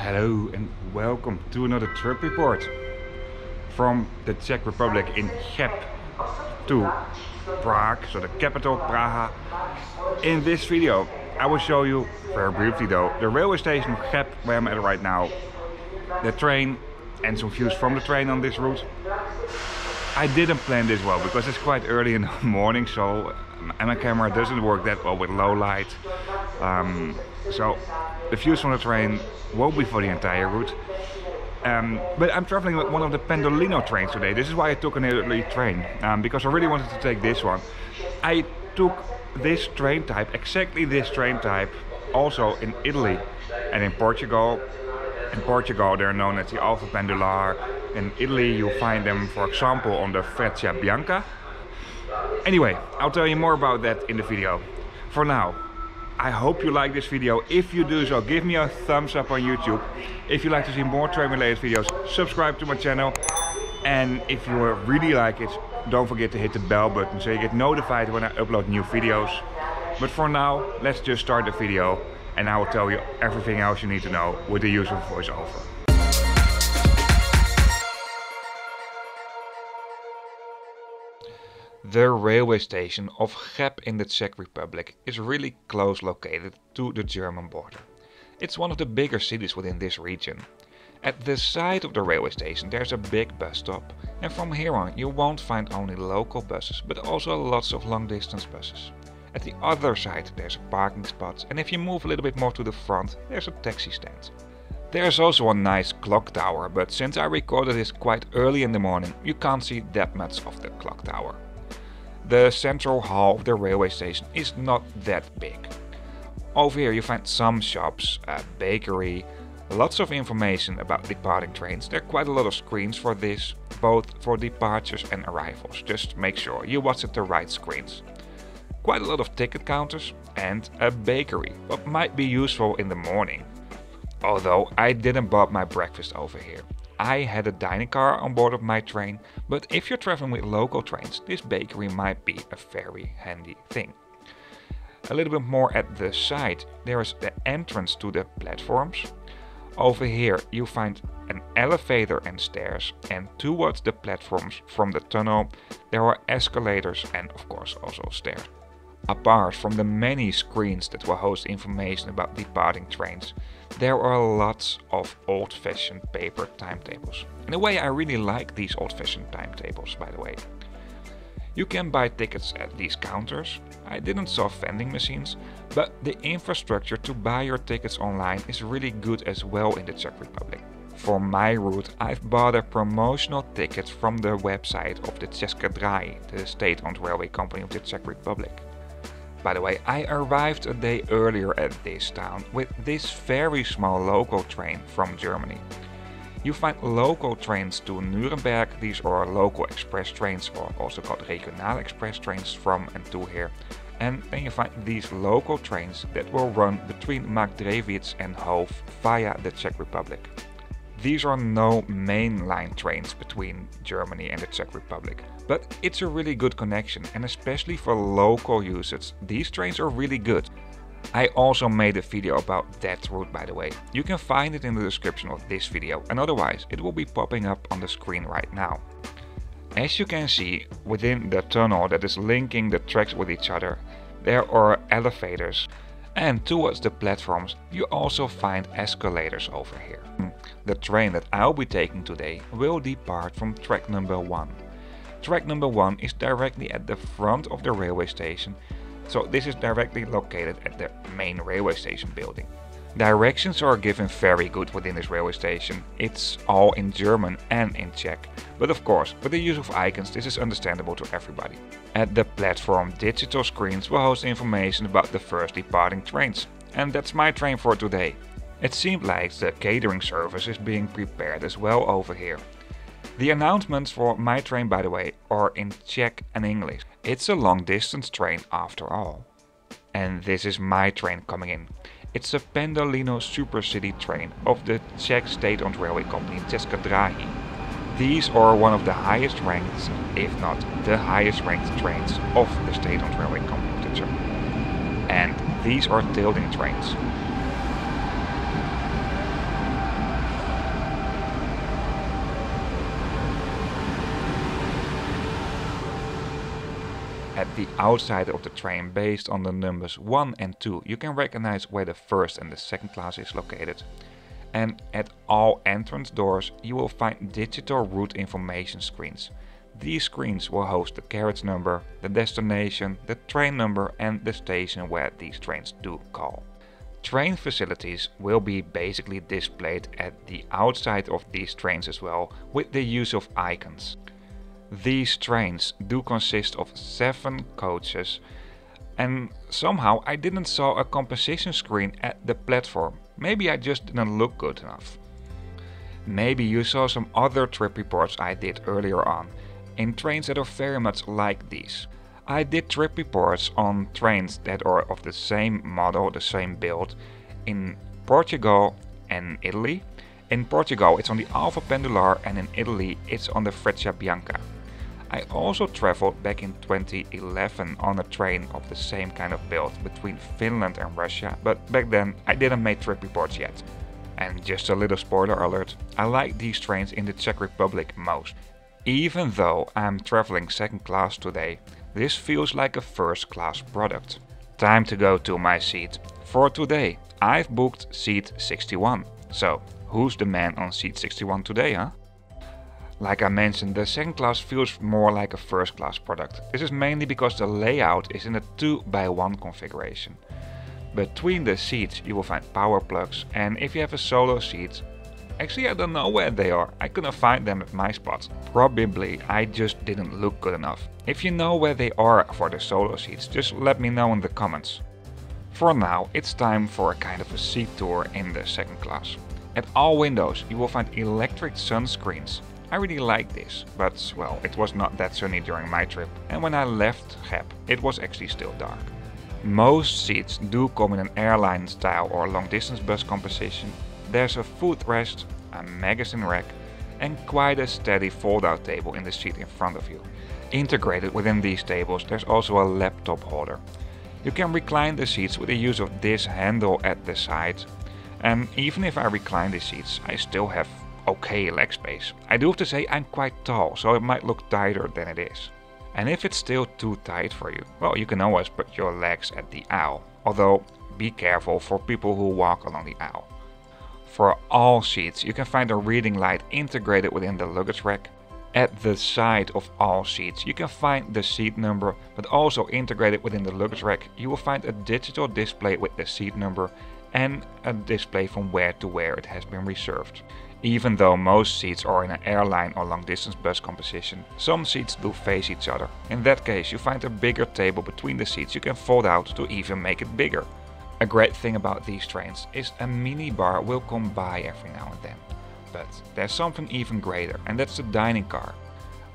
Hello and welcome to another trip report from the Czech Republic in Cheb to Prague, so the capital Praha. In this video I will show you, very briefly though, the railway station of Cheb where I'm at right now, the train and some views from the train on this route. I didn't plan this well because it's quite early in the morning, so my camera doesn't work that well with low light. So the views from the train won't be for the entire route. But I'm traveling with one of the Pendolino trains today. This is why I took an early train, because I really wanted to take this one. I took this train type, exactly this train type, also in Italy and in Portugal. In Portugal they're known as the Alfa Pendular. In Italy you find them, for example, on the Freccia Bianca. Anyway, I'll tell you more about that in the video. For now, I hope you like this video. If you do so, give me a thumbs up on YouTube. If you like to see more train related videos, subscribe to my channel. And if you really like it, don't forget to hit the bell button so you get notified when I upload new videos. But for now, let's just start the video and I will tell you everything else you need to know with the use of voiceover. The railway station of Cheb in the Czech Republic is really close located to the German border. It's one of the bigger cities within this region. At the side of the railway station there's a big bus stop, and from here on you won't find only local buses but also lots of long distance buses. At the other side there's a parking spot, and if you move a little bit more to the front there's a taxi stand. There's also a nice clock tower, but since I recorded this quite early in the morning you can't see that much of the clock tower. The central hall of the railway station is not that big. Over here you find some shops, a bakery, lots of information about departing trains. There are quite a lot of screens for this, both for departures and arrivals. Just make sure you watch at the right screens. Quite a lot of ticket counters and a bakery, what might be useful in the morning. Although I didn't buy my breakfast over here. I had a dining car on board of my train, but if you're traveling with local trains, this bakery might be a very handy thing. A little bit more at the side, there is the entrance to the platforms. Over here you find an elevator and stairs, and towards the platforms from the tunnel there are escalators and of course also stairs. Apart from the many screens that will host information about departing trains, there are lots of old-fashioned paper timetables. In a way I really like these old-fashioned timetables, by the way. You can buy tickets at these counters. I didn't saw vending machines, but the infrastructure to buy your tickets online is really good as well in the Czech Republic. For my route I've bought a promotional ticket from the website of the Czech Republic, the state-owned railway company of the Czech Republic. By the way, I arrived a day earlier at this town with this very small local train from Germany. You find local trains to Nuremberg, these are local express trains or also called regional express trains from and to here. And then you find these local trains that will run between Marktredwitz and Hove via the Czech Republic. These are no mainline trains between Germany and the Czech Republic, but it's a really good connection, and especially for local usage, these trains are really good. I also made a video about that route, by the way. You can find it in the description of this video, and otherwise it will be popping up on the screen right now. As you can see, within the tunnel that is linking the tracks with each other, there are elevators. And towards the platforms you also find escalators over here. The train that I'll be taking today will depart from track number 1. Track number 1 is directly at the front of the railway station, so this is directly located at the main railway station building. Directions are given very good within this railway station. It's all in German and in Czech, but of course with the use of icons this is understandable to everybody. At the platform digital screens will host information about the first departing trains, and that's my train for today. It seemed like the catering service is being prepared as well over here. The announcements for my train, by the way, are in Czech and English. It's a long distance train after all. And this is my train coming in. It's a Pendelino SuperCity train of the Czech state-owned railway company Czech Republic. These are one of the highest ranked, if not the highest ranked trains of the state-owned railway company of the Czech. And these are tilting trains. At the outside of the train, based on the numbers 1 and 2, you can recognize where the first and the second class is located. And at all entrance doors you will find digital route information screens. These screens will host the carriage number, the destination, the train number and the station where these trains do call. Train facilities will be basically displayed at the outside of these trains as well, with the use of icons. These trains do consist of 7 coaches, and somehow I didn't saw a composition screen at the platform. Maybe I just didn't look good enough. Maybe you saw some other trip reports I did earlier on, in trains that are very much like these. I did trip reports on trains that are of the same model, the same build, in Portugal and Italy. In Portugal it's on the Alfa Pendular and in Italy it's on the Freccia Bianca. I also traveled back in 2011 on a train of the same kind of build between Finland and Russia, but back then I didn't make trip reports yet. And just a little spoiler alert, I like these trains in the Czech Republic most. Even though I'm traveling second class today, this feels like a first class product. Time to go to my seat. For today, I've booked seat 61. So, who's the man on seat 61 today, huh? Like I mentioned, the second class feels more like a first class product. This is mainly because the layout is in a 2x1 configuration. Between the seats you will find power plugs, and if you have a solo seat, actually I don't know where they are, I couldn't find them at my spot. Probably I just didn't look good enough. If you know where they are for the solo seats, just let me know in the comments. For now, it's time for a kind of a seat tour in the second class. At all windows you will find electric sun screens. I really like this, but well, it was not that sunny during my trip, and when I left Cheb, it was actually still dark. Most seats do come in an airline style or long distance bus composition. There's a footrest, a magazine rack, and quite a steady fold-out table in the seat in front of you. Integrated within these tables there's also a laptop holder. You can recline the seats with the use of this handle at the side, and even if I recline the seats, I still have okay leg space. I do have to say I'm quite tall, so it might look tighter than it is. And if it's still too tight for you, well, you can always put your legs at the aisle, although be careful for people who walk along the aisle. For all seats you can find a reading light integrated within the luggage rack. At the side of all seats you can find the seat number, but also integrated within the luggage rack you will find a digital display with the seat number and a display from where to where it has been reserved. Even though most seats are in an airline or long distance bus composition, some seats do face each other. In that case you find a bigger table between the seats you can fold out to even make it bigger. A great thing about these trains is a mini bar will come by every now and then. But there's something even greater, and that's the dining car.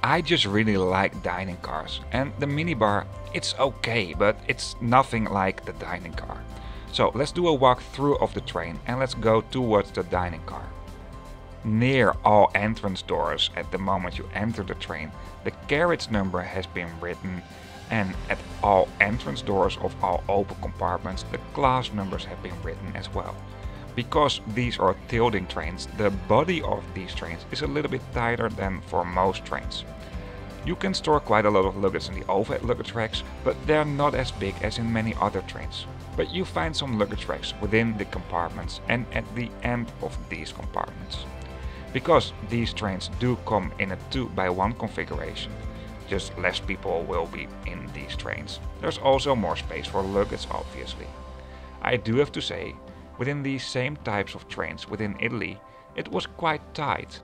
I just really like dining cars, and the mini bar, it's okay, but it's nothing like the dining car. So let's do a walkthrough of the train and let's go towards the dining car. Near all entrance doors at the moment you enter the train, the carriage number has been written, and at all entrance doors of all open compartments the class numbers have been written as well. Because these are tilting trains, the body of these trains is a little bit tighter than for most trains. You can store quite a lot of luggage in the overhead luggage racks, but they're not as big as in many other trains. But you find some luggage racks within the compartments and at the end of these compartments. Because these trains do come in a 2x1 configuration, just less people will be in these trains. There's also more space for luggage obviously. I do have to say, within these same types of trains within Italy, it was quite tight.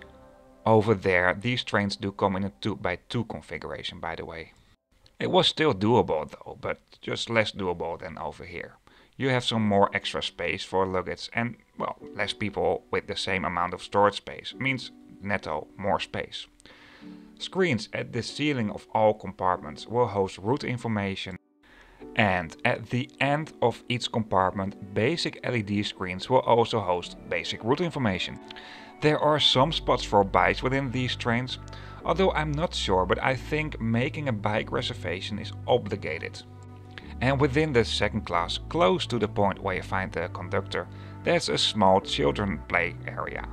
Over there these trains do come in a 2x2 configuration, by the way. It was still doable though, but just less doable than over here. You have some more extra space for luggage and, well, less people with the same amount of storage space means netto more space. Screens at the ceiling of all compartments will host route information, and at the end of each compartment basic LED screens will also host basic route information. There are some spots for bikes within these trains, although I'm not sure, but I think making a bike reservation is obligated. And within the second class, close to the point where you find the conductor, there's a small children play area.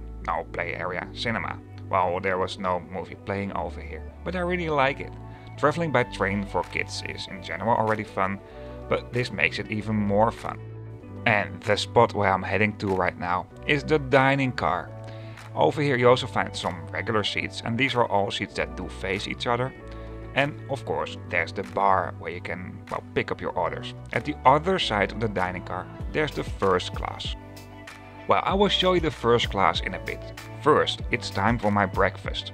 Cinema. Well, there was no movie playing over here, but I really like it. Traveling by train for kids is in general already fun, but this makes it even more fun. And the spot where I'm heading to right now is the dining car. Over here you also find some regular seats, and these are all seats that do face each other. And of course there's the bar where you can pick up your orders. At the other side of the dining car there's the first class. Well, I will show you the first class in a bit. First, it's time for my breakfast.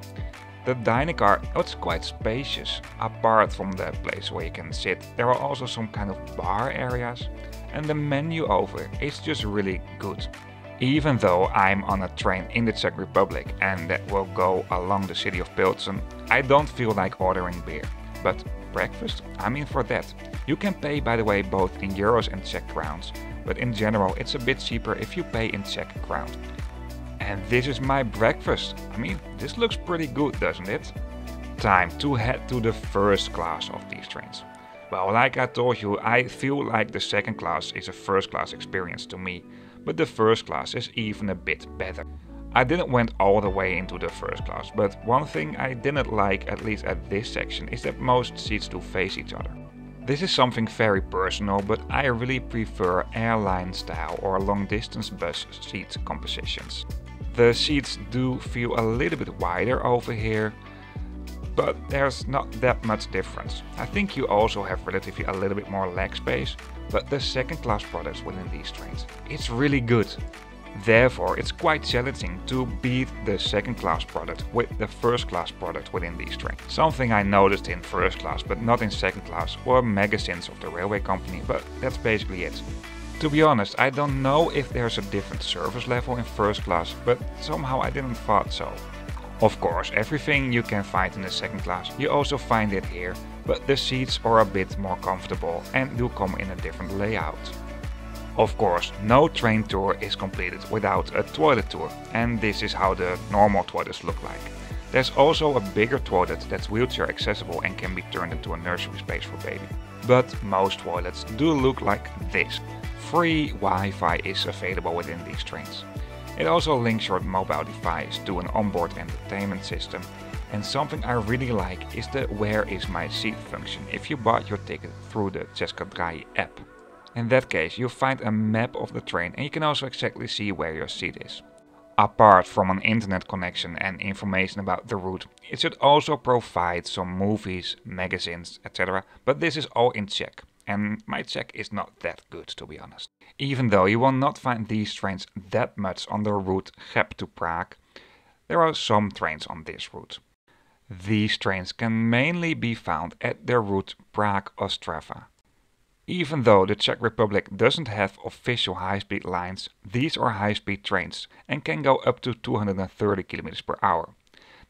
The dining car, it's quite spacious. Apart from the place where you can sit, there are also some kind of bar areas. And the menu over is just really good. Even though I'm on a train in the Czech Republic and that will go along the city of Pilsen, I don't feel like ordering beer. But breakfast, I'm in for that. You can pay, by the way, both in euros and Czech crowns, but in general it's a bit cheaper if you pay in Czech crowns. And this is my breakfast. I mean, this looks pretty good, doesn't it? Time to head to the first class of these trains. Well, like I told you, I feel like the second class is a first class experience to me, but the first class is even a bit better. I didn't went all the way into the first class, but one thing I didn't like, at least at this section, is that most seats do face each other. This is something very personal, but I really prefer airline style or long distance bus seat compositions. The seats do feel a little bit wider over here, but there's not that much difference. I think you also have relatively a little bit more leg space, but the second class products within these trains, it's really good. Therefore, it's quite challenging to beat the second class product with the first class product within these trains. Something I noticed in first class but not in second class were magazines of the railway company, but that's basically it. To be honest, I don't know if there's a different service level in first class, but somehow I didn't thought so. Of course, everything you can find in the second class, you also find it here, but the seats are a bit more comfortable and do come in a different layout. Of course, no train tour is completed without a toilet tour, and this is how the normal toilets look like. There's also a bigger toilet that's wheelchair accessible and can be turned into a nursery space for baby. But most toilets do look like this. Free Wi-Fi is available within these trains. It also links your mobile device to an onboard entertainment system, and something I really like is the Where is my seat function if you bought your ticket through the Czech Republic app. In that case, you'll find a map of the train and you can also exactly see where your seat is. Apart from an internet connection and information about the route, it should also provide some movies, magazines, etc. But this is all in Czech, and my Czech is not that good, to be honest. Even though you will not find these trains that much on the route Cheb to Prague, there are some trains on this route. These trains can mainly be found at the route Prague-Ostrava. Even though the Czech Republic doesn't have official high-speed lines, these are high-speed trains and can go up to 230 km per hour.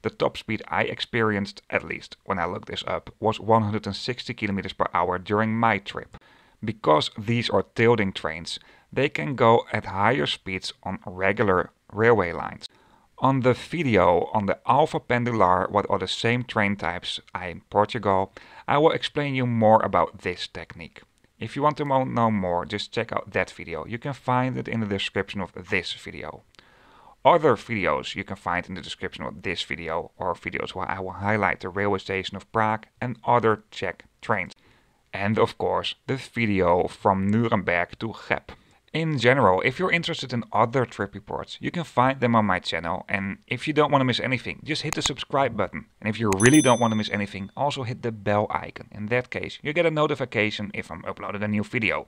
The top speed I experienced, at least when I looked this up, was 160 km per hour during my trip. Because these are tilting trains, they can go at higher speeds on regular railway lines. On the video on the Alpha Pendular, what are the same train types in Portugal, I will explain you more about this technique. If you want to know more, just check out that video. You can find it in the description of this video. Other videos you can find in the description of this video, or videos where I will highlight the railway station of Prague and other Czech trains. And of course, the video from Nuremberg to Cheb. In general, if you're interested in other trip reports, you can find them on my channel, and if you don't want to miss anything, just hit the subscribe button. And if you really don't want to miss anything, also hit the bell icon. In that case, you get a notification if I'm uploading a new video.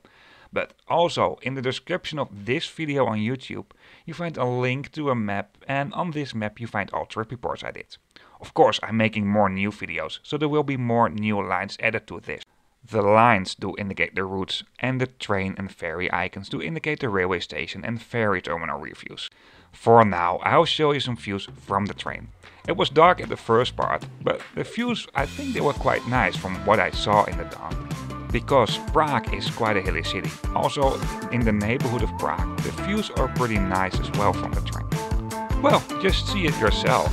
But also, in the description of this video on YouTube, you find a link to a map, and on this map you find all trip reports I did. Of course, I'm making more new videos, so there will be more new lines added to this. The lines do indicate the routes, and the train and ferry icons do indicate the railway station and ferry terminal reviews. For now, I'll show you some views from the train. It was dark at the first part, but the views, I think they were quite nice from what I saw in the dawn. Because Prague is quite a hilly city. Also, in the neighborhood of Prague, the views are pretty nice as well from the train. Well, just see it yourself.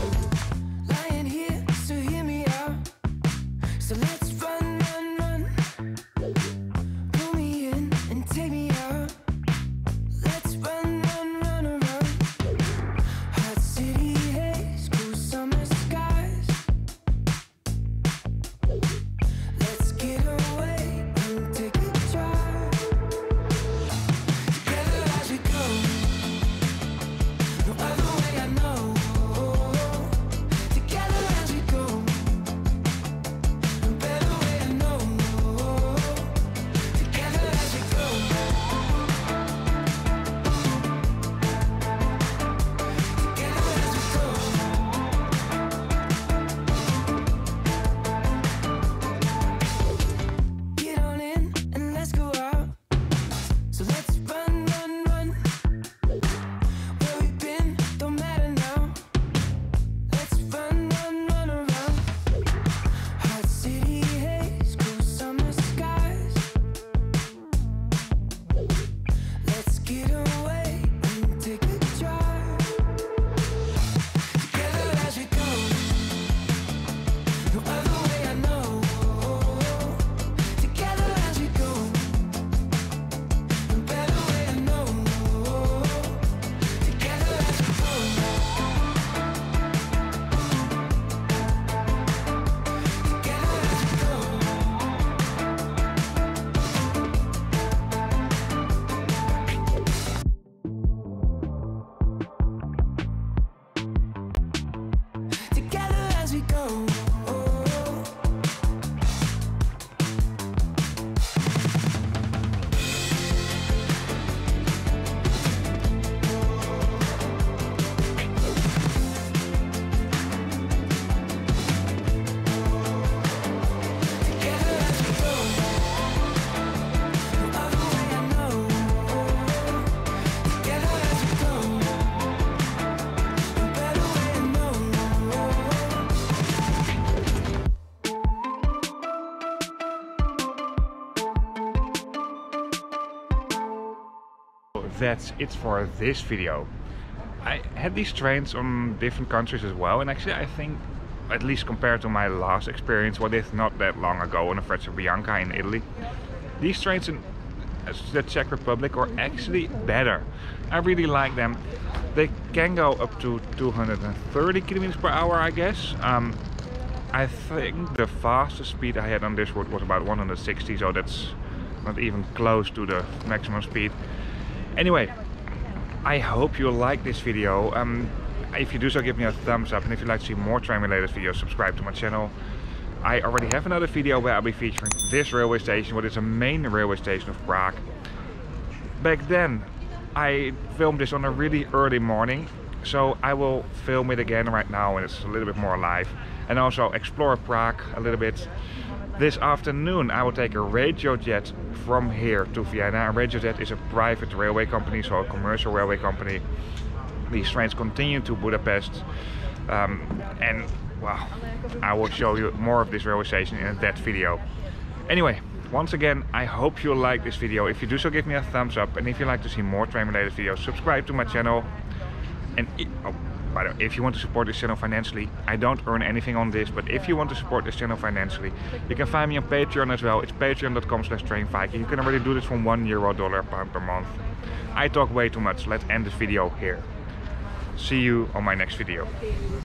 that's it for this video. I had these trains on different countries as well, and actually I think, at least compared to my last experience, what is not that long ago on a Freccia Bianca in Italy, these trains in the Czech Republic are actually better. I really like them. They can go up to 230 kilometers per hour, I guess. I think the fastest speed I had on this route was about 160, so that's not even close to the maximum speed. Anyway, I hope you like this video. If you do so, give me a thumbs up, and if you'd like to see more train related videos, subscribe to my channel. I already have another video where I'll be featuring this railway station, what is a main railway station of Prague. Back then I filmed this on a really early morning, so I will film it again right now when it's a little bit more alive, and also explore Prague a little bit. This afternoon I will take a radio jet from here to Vienna. A radio jet is a private railway company, so a commercial railway company. These trains continue to Budapest, and well, I will show you more of this railway station in that video. Anyway, once again, I hope you like this video. If you do so, give me a thumbs up, and if you'd like to see more train related videos, subscribe to my channel. And by the way, if you want to support this channel financially, I don't earn anything on this, but if you want to support this channel financially, you can find me on Patreon as well. It's patreon.com/Trainviking. You can already do this from €1, dollar, pound per month. I talk way too much. Let's end this video here. See you on my next video.